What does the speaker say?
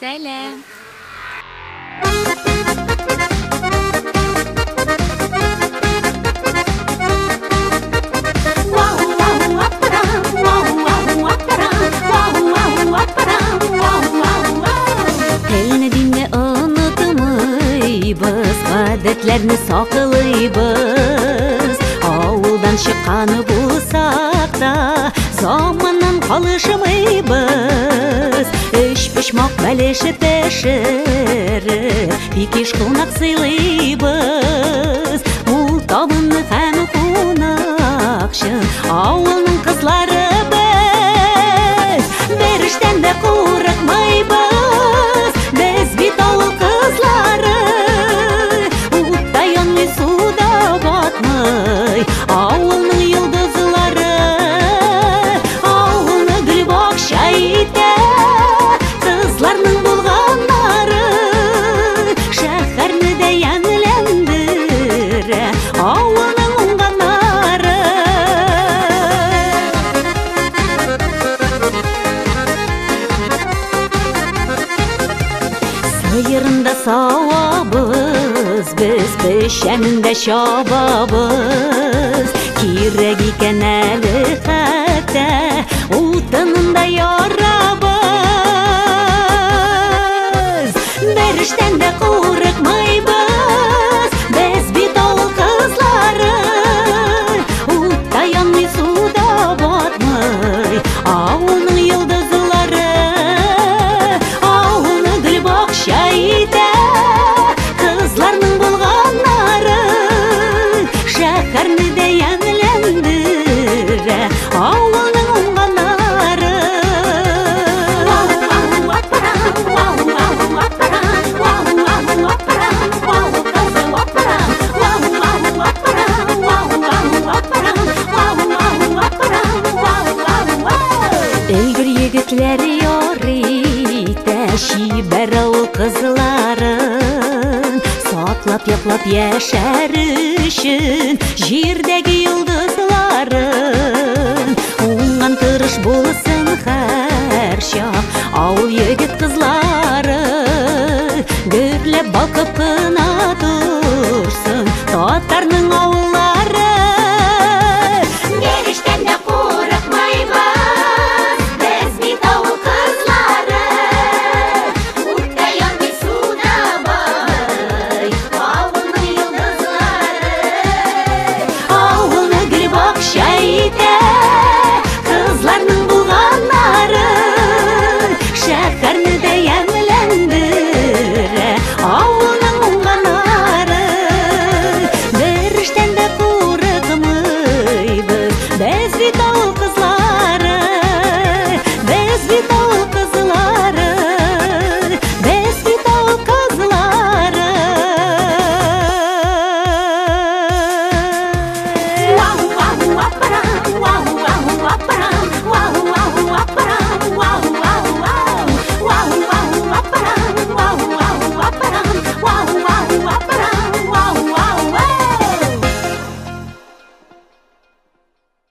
Сәлем. Тілні динне ұнытмайбыз, ғадетлерні сақылайбыз. Ауылдан шыққаны болсақ та, заманнан қалышымайбыз. Үш пішмақ бәлеші тәшірі, пекеш қонақ сыйлайбыз. Ол табынны һәм қонақшы, ауылның қызлары біз. Беріштен де қорықмайбыз, біз бит ауыл қызлары. Утта янмай, суда батмай, ауылның йылдызлары. Ауылны гүл бақша ите, қызларның болғанлары. Шәһәрні де йәнләндірі, ауылның уңғанлары. Сыйырында сауабыз, біз пешәнінде шабабыз. Кирәк икән әлі хәтта, утынында ярабыз. Беріштен де қорықмайбыз, біз бит ауыл қызлары. Утта янмай, суда батмай, ауылның йылдызлары. Ауылны гүл бақша ите, қызларның болғанлары. Шәһәрні де йәнләндірі, ауылның уңғанлары. Өлгір егітлер ярый, тәшибәр ауыл қызларын. Саклап, яклап яшәр үшін жердегі йылдызларын. Уңған тырыш болсын һәр шақ ауыл егет қызлары. Гөрләп балқып